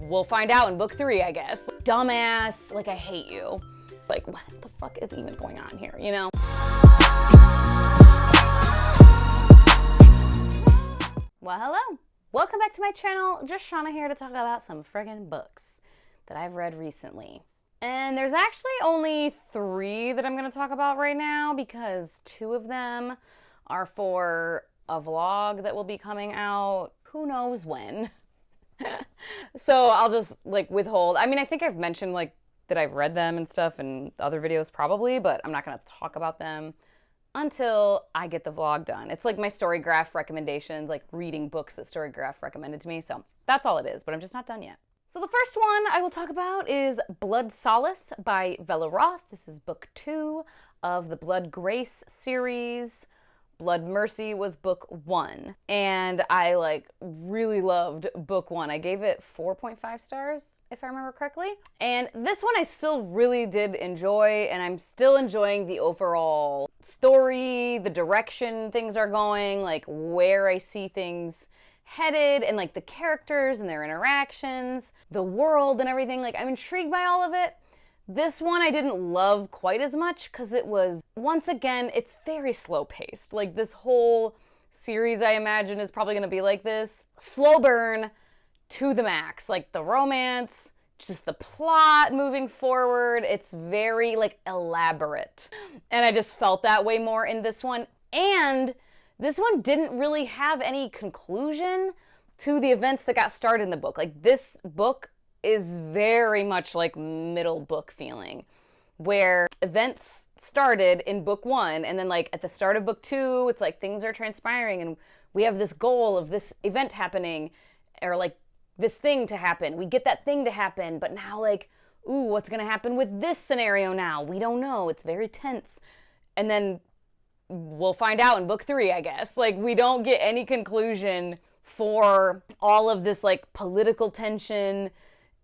We'll find out in book 3, I guess. Dumbass, like I hate you. Like, what the fuck is even going on here, you know? Well, hello. Welcome back to my channel. Just Shannon here to talk about some friggin' books that I've read recently. And there's actually only 3 that I'm gonna talk about right now because 2 of them are for a vlog that will be coming out who knows when. So I'll just like withhold. I mean, I think I've mentioned like that I've read them and stuff in other videos probably, but I'm not gonna talk about them until I get the vlog done. It's like my Storygraph recommendations, like reading books that Storygraph recommended to me. So that's all it is, but I'm just not done yet. So the first one I will talk about is Blood Solace by Vela Roth. This is book 2 of the Blood Grace series. Blood Mercy was book 1. And I like really loved book 1. I gave it 4.5 stars, if I remember correctly. And this one I still really did enjoy, and I'm still enjoying the overall story, the direction things are going, like where I see things headed, and like the characters and their interactions, the world and everything. Like, I'm intrigued by all of it. This one I didn't love quite as much because it was, once again, it's very slow paced. Like, this whole series, I imagine, is probably going to be like this. Slow burn to the max. Like, the romance, just the plot moving forward. It's very, like, elaborate. And I just felt that way more in this one. And this one didn't really have any conclusion to the events that got started in the book. Like, this book is very much like middle book feeling, where events started in book 1, and then like at the start of book 2, it's like things are transpiring and we have this goal of this event happening, or like this thing to happen. We get that thing to happen, but now like, ooh, what's gonna happen with this scenario now? We don't know. It's very tense. And then we'll find out in book 3, I guess. Like, we don't get any conclusion for all of this like political tension,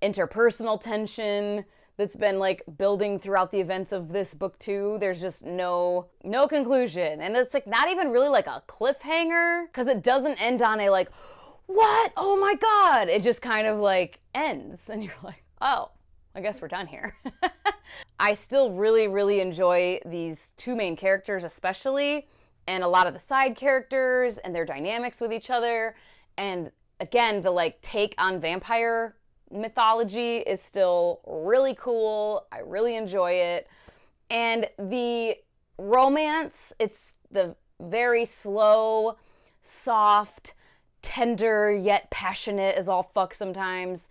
interpersonal tension that's been like building throughout the events of this book 2. There's just no conclusion. And it's like not even really like a cliffhanger, because it doesn't end on a like, what? Oh my God. It just kind of like ends. And you're like, oh, I guess we're done here. I still really, really enjoy these 2 main characters especially, and a lot of the side characters and their dynamics with each other. And again, the like take on vampire mythology is still really cool. I really enjoy it. And the romance, it's the very slow, soft, tender, yet passionate as all fuck sometimes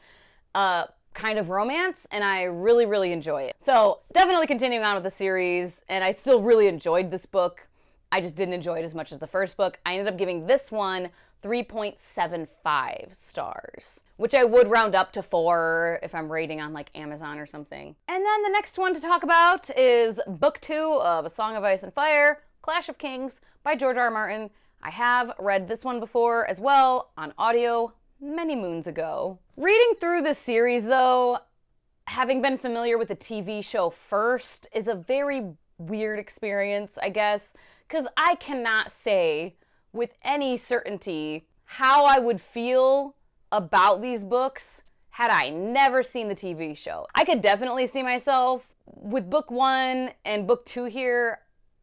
kind of romance, and I really, really enjoy it. So definitely continuing on with the series, and I still really enjoyed this book. I just didn't enjoy it as much as the first book. I ended up giving this one 3.75 stars, which I would round up to 4 if I'm rating on like Amazon or something. And then the next one to talk about is book 2 of A Song of Ice and Fire, Clash of Kings by George R. R. Martin. I have read this one before as well on audio many moons ago. Reading through this series though, having been familiar with the TV show first, is a very weird experience, I guess, because I cannot say with any certainty how I would feel about these books had I never seen the TV show. I could definitely see myself with book 1 and book 2 here.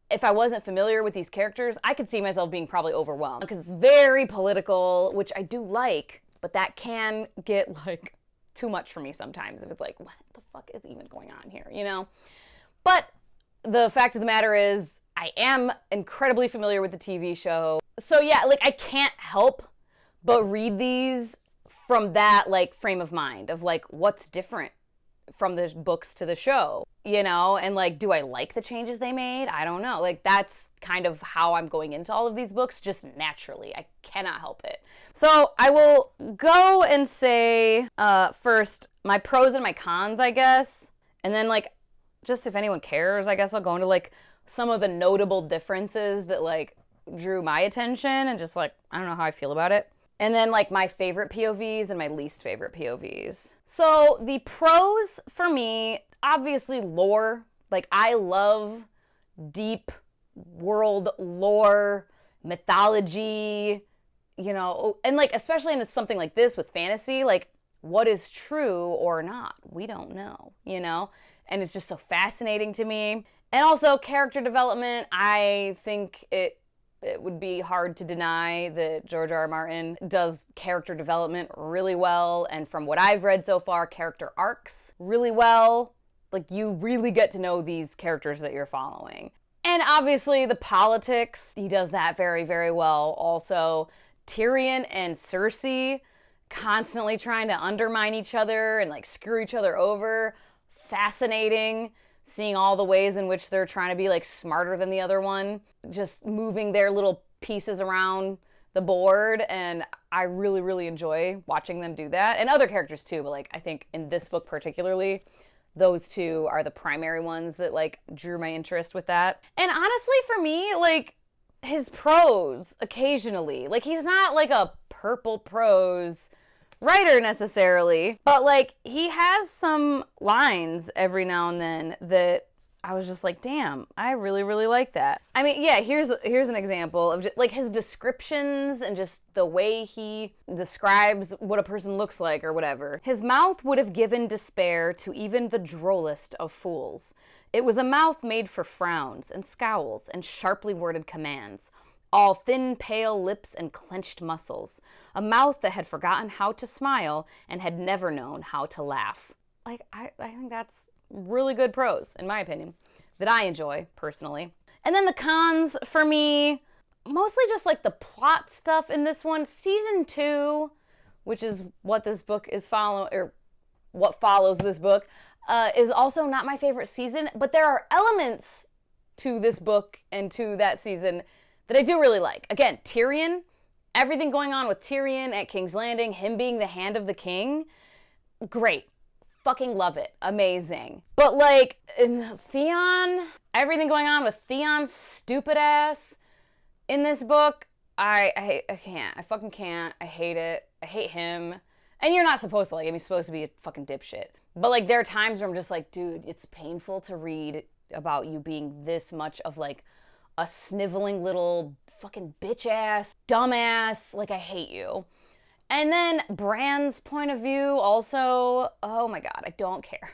If I wasn't familiar with these characters, I could see myself being probably overwhelmed because it's very political, which I do like, but that can get like too much for me sometimes if it's like, what the fuck is even going on here, you know? But the fact of the matter is, I am incredibly familiar with the TV show. So yeah, like I can't help but read these from that like frame of mind of like what's different from the books to the show, you know? And like, do I like the changes they made? I don't know. Like, that's kind of how I'm going into all of these books, just naturally. I cannot help it. So I will go and say first my pros and my cons, I guess. And then like, just if anyone cares, I guess I'll go into like some of the notable differences that like drew my attention and just like, I don't know how I feel about it. And then like my favorite POVs and my least favorite POVs. So the pros for me, obviously lore. Like I love deep world lore, mythology, you know, and like especially in something like this with fantasy, like what is true or not. We don't know, you know? And it's just so fascinating to me. And also character development, I think it would be hard to deny that George R. R. Martin does character development really well. And from what I've read so far, character arcs really well. Like, you really get to know these characters that you're following. And obviously the politics, he does that very, very well. Also, Tyrion and Cersei constantly trying to undermine each other and like screw each other over. Fascinating. Seeing all the ways in which they're trying to be like smarter than the other one, just moving their little pieces around the board, and I really, really enjoy watching them do that. And other characters too, but like I think in this book particularly, those two are the primary ones that like drew my interest with that. And honestly for me, like his prose occasionally, like he's not like a purple prose writer necessarily, but like he has some lines every now and then that I was just like, damn, I really, really like that. I mean, yeah, here's an example of just like his descriptions and just the way he describes what a person looks like or whatever. His mouth would have given despair to even the drollest of fools. It was a mouth made for frowns and scowls and sharply worded commands. All thin, pale lips and clenched muscles. A mouth that had forgotten how to smile and had never known how to laugh. Like, I think that's really good prose, in my opinion, that I enjoy, personally. And then the cons, for me, mostly just like the plot stuff in this one. Season 2, which is what this book is what follows this book, is also not my favorite season, but there are elements to this book and to that season that I do really like. Again, Tyrion, everything going on with Tyrion at King's Landing, him being the hand of the king, great. Fucking love it. Amazing. But like, Theon, everything going on with Theon's stupid ass in this book, I can't. I fucking can't. I hate it. I hate him. And you're not supposed to like him. He's supposed to be a fucking dipshit. But like, there are times where I'm just like, dude, it's painful to read about you being this much of like a sniveling little fucking bitch ass, dumbass, like I hate you. And then Bran's point of view also, oh my god, I don't care.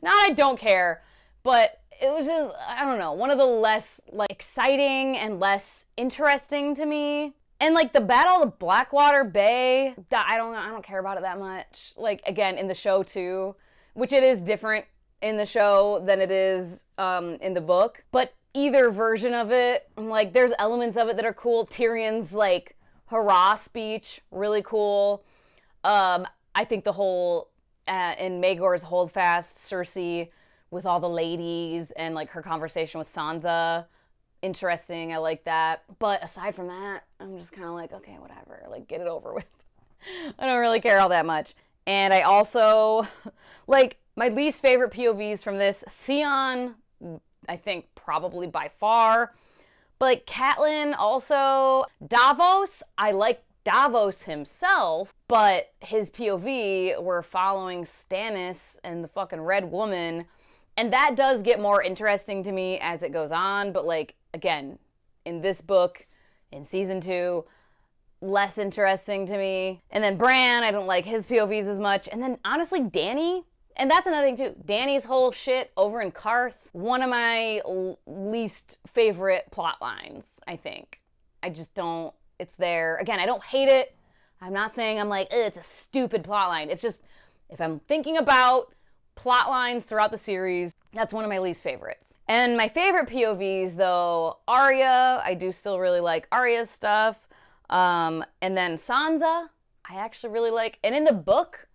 Not I don't care, but it was just, I don't know, one of the less like exciting and less interesting to me. And like the Battle of Blackwater Bay, I don't care about it that much. Like again, in the show too, which it is different in the show than it is in the book. But either version of it, like there's elements of it that are cool. Tyrion's like hurrah speech, really cool. I think the whole in Maegor's Holdfast, Cersei with all the ladies and like her conversation with Sansa, interesting. I like that. But aside from that, I'm just kind of like, okay, whatever. Like, get it over with. I don't really care all that much. And I also like my least favorite POVs from this. Theon, I think probably by far. But like Catelyn also. Davos, I like Davos himself, but his POV were following Stannis and the fucking Red Woman. And that does get more interesting to me as it goes on. But like, again, in this book, in season 2, less interesting to me. And then Bran, I don't like his POVs as much. And then honestly, Dany. And that's another thing too. Dany's whole shit over in Karth, one of my least favorite plot lines, I think. I just don't, it's there. Again, I don't hate it. I'm not saying I'm like, it's a stupid plot line. It's just, if I'm thinking about plot lines throughout the series, that's one of my least favorites. And my favorite POVs though, Arya, I do still really like Arya's stuff. And then Sansa, I actually really like. And in the book,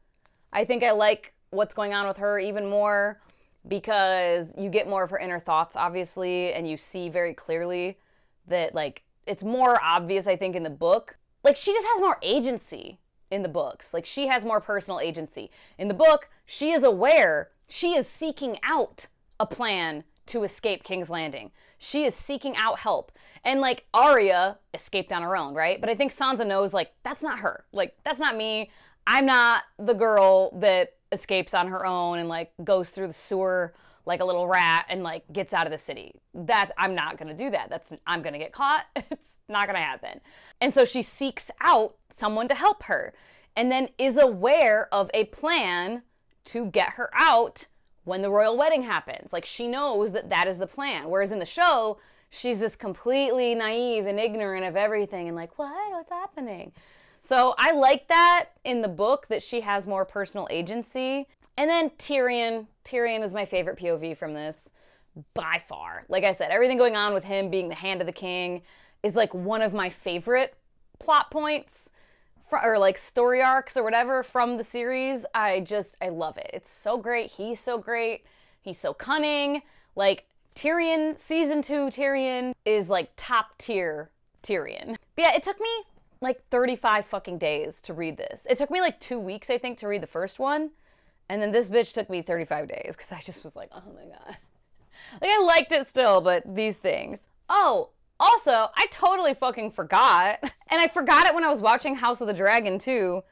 I think I like what's going on with her even more because you get more of her inner thoughts, obviously, and you see very clearly that, like, it's more obvious, I think, in the book. Like, she just has more agency in the books. Like, she has more personal agency. In the book, she is aware, she is seeking out a plan to escape King's Landing. She is seeking out help. And, like, Arya escaped on her own, right? But I think Sansa knows, like, that's not her. Like, that's not me. I'm not the girl that escapes on her own and like goes through the sewer like a little rat and like gets out of the city. That I'm not gonna do that. I'm gonna get caught. It's not gonna happen. And so she seeks out someone to help her. and then is aware of a plan to get her out when the royal wedding happens. Like, she knows that that is the plan. Whereas in the show, she's just completely naive and ignorant of everything and like, what's happening? So I like that in the book, that she has more personal agency. And then Tyrion. Tyrion is my favorite POV from this, by far. Like I said, everything going on with him being the hand of the king is like one of my favorite plot points, or like story arcs or whatever from the series. I love it. It's so great. He's so great. He's so cunning. Like, Tyrion, season 2 Tyrion is like top tier Tyrion. But yeah, it took me like 35 fucking days to read this. It took me like 2 weeks, I think, to read the first one. And then this bitch took me 35 days because I just was like, oh my God. Like, I liked it still, but these things. Oh, also, I totally fucking forgot. And I forgot it when I was watching House of the Dragon too,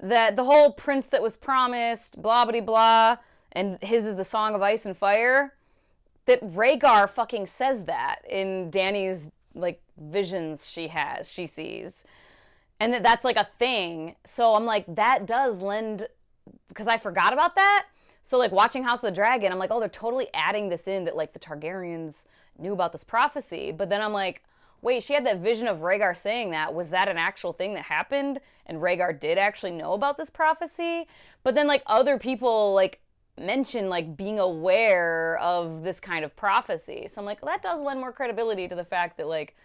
that the whole prince that was promised, blah, blah, blah, and his is the Song of Ice and Fire, that Rhaegar fucking says that in Dany's, like, visions she sees. And that's, like, a thing. So I'm like, that does lend, because I forgot about that. So, like, watching House of the Dragon, I'm like, oh, they're totally adding this in, that, like, the Targaryens knew about this prophecy. But then I'm like, wait, she had that vision of Rhaegar saying that. Was that an actual thing that happened? And Rhaegar did actually know about this prophecy? But then, like, other people, like, mention, like, being aware of this kind of prophecy. So I'm like, well, that does lend more credibility to the fact that, like,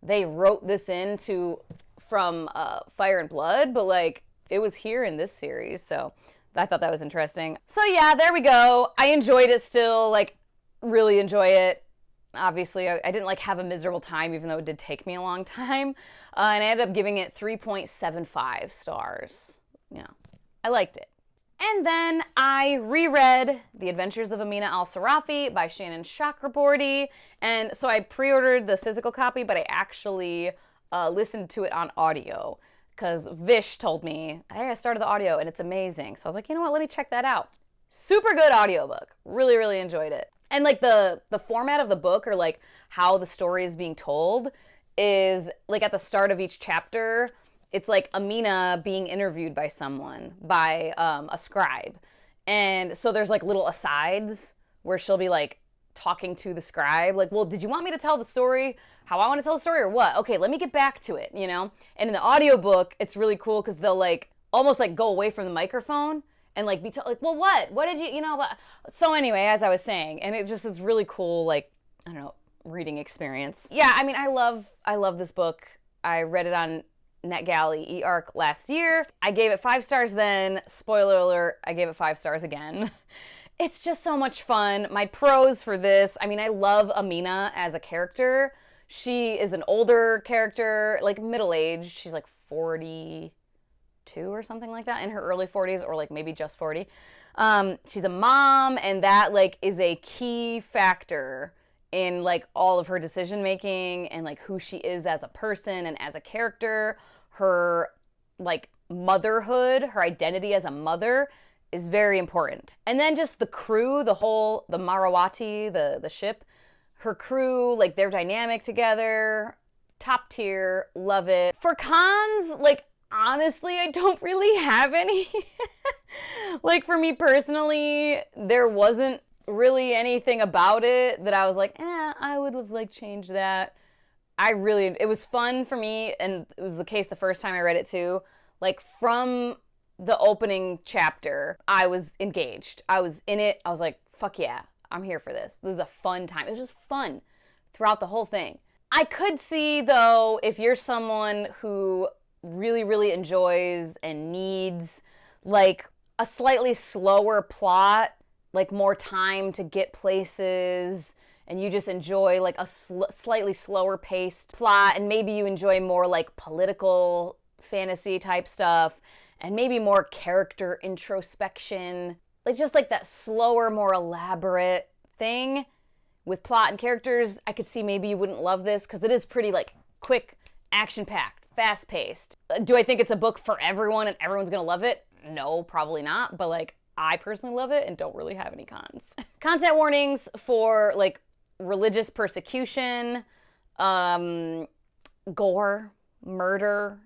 they wrote this from Fire and Blood, but, like, it was here in this series. So I thought that was interesting. So yeah, there we go. I enjoyed it still, like, really enjoy it. Obviously, I didn't, like, have a miserable time, even though it did take me a long time. And I ended up giving it 3.75 stars. Yeah, I liked it. And then I reread The Adventures of Amina Al-Sarafi by Shannon Chakraborty. And so I pre-ordered the physical copy, but I actually listened to it on audio, because Vish told me, hey, I started the audio and it's amazing. So I was like, you know what, let me check that out. Super good audiobook. Really, really enjoyed it. And, like, the format of the book, or, like, how the story is being told, is, like, at the start of each chapter, it's, like, Amina being interviewed by someone, by a scribe. And so there's, like, little asides where she'll be, like, talking to the scribe, like, well, did you want me to tell the story how I want to tell the story, or what? Okay, let me get back to it, you know? And in the audiobook, it's really cool because they'll, like, almost, like, go away from the microphone and, like, be like, well, what did you know, what? So anyway, as I was saying, and it just is really cool, like, I don't know, reading experience. Yeah, I mean, I love this book. I read it on NetGalley eARC last year. I gave it 5 stars then. Spoiler alert, I gave it 5 stars again. It's just so much fun. My pros for this, I mean, I love Amina as a character. She is an older character, like, middle-aged. She's, like, 42 or something like that, in her early 40s, or, like, maybe just 40. She's a mom, and that, like, is a key factor in, like, all of her decision-making and, like, who she is as a person and as a character. Her, like, motherhood, her identity as a mother is very important. And then just the crew, the Marawati, the ship, her crew, like, their dynamic together, top tier, love it. For cons, like, honestly, I don't really have any. Like, for me personally, there wasn't really anything about it that I was like, I would have, like, changed that. It was fun for me, and it was the case the first time I read it too. Like, from the opening chapter, I was engaged. I was in it. I was like, fuck yeah, I'm here for this. This is a fun time. It was just fun throughout the whole thing. I could see, though, if you're someone who really, really enjoys and needs, like, a slightly slower plot, like, more time to get places, and you just enjoy, like, a slightly slower paced plot, and maybe you enjoy more, like, political fantasy type stuff, and maybe more character introspection, like, just, like, that slower, more elaborate thing with plot and characters. I could see maybe you wouldn't love this, because it is pretty, like, quick, action-packed, fast-paced. Do I think it's a book for everyone and everyone's gonna love it? No, probably not, but, like, I personally love it and don't really have any cons. Content warnings for, like, religious persecution, gore, murder,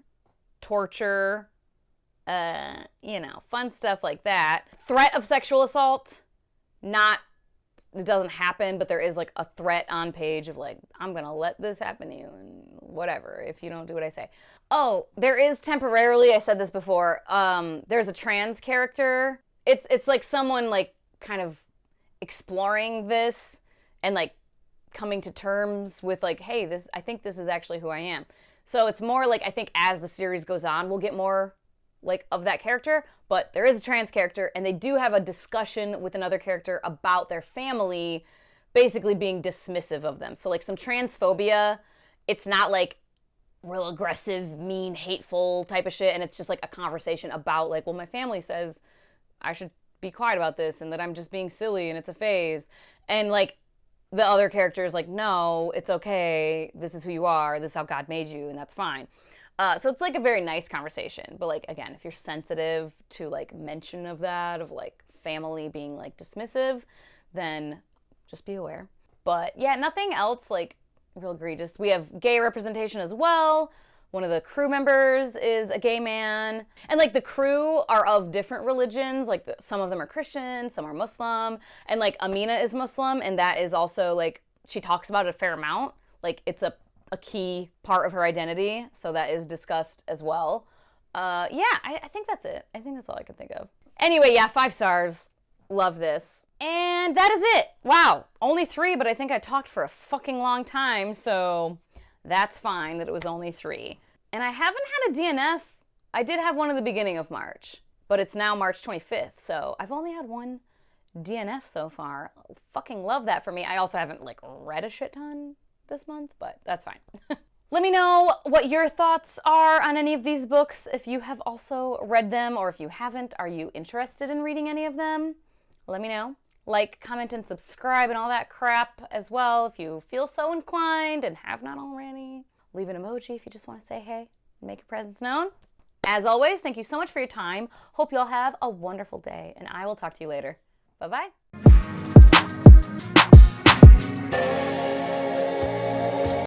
torture, You know, fun stuff like that. Threat of sexual assault, it doesn't happen, but there is like a threat on page of like, I'm going to let this happen to you and whatever if you don't do what I say. Oh, there is temporarily, I said this before, there's a trans character. It's like someone like kind of exploring this and like coming to terms with like, hey, I think this is actually who I am. So it's more like, I think as the series goes on, we'll get more like of that character, but there is a trans character and they do have a discussion with another character about their family basically being dismissive of them. So like some transphobia, it's not like real aggressive, mean, hateful type of shit, and it's just like a conversation about like, well, my family says I should be quiet about this and that I'm just being silly and it's a phase. And like the other character is like, no, it's okay. This is who you are. This is how God made you, and that's fine. So it's like a very nice conversation. But like, again, if you're sensitive to like mention of that, of like family being like dismissive, then just be aware. But yeah, nothing else like real egregious. We have gay representation as well. One of the crew members is a gay man. And like the crew are of different religions. Like some of them are Christian, some are Muslim. And like Amina is Muslim, and that is also like, she talks about it a fair amount. Like it's a key part of her identity. So that is discussed as well. Yeah, I think that's it. I think that's all I can think of. Anyway, yeah, 5 stars. Love this. And that is it. Wow, only 3, but I think I talked for a fucking long time, so that's fine that it was only 3. And I haven't had a DNF. I did have one at the beginning of March, but it's now March 25th, so I've only had 1 DNF so far. Fucking love that for me. I also haven't like read a shit ton this month, but that's fine. Let me know what your thoughts are on any of these books. If you have also read them, or if you haven't, are you interested in reading any of them? Let me know. Like, comment, and subscribe and all that crap as well if you feel so inclined and have not already. Leave an emoji if you just want to say hey and make your presence known. As always, thank you so much for your time. Hope you all have a wonderful day, and I will talk to you later. Bye-bye.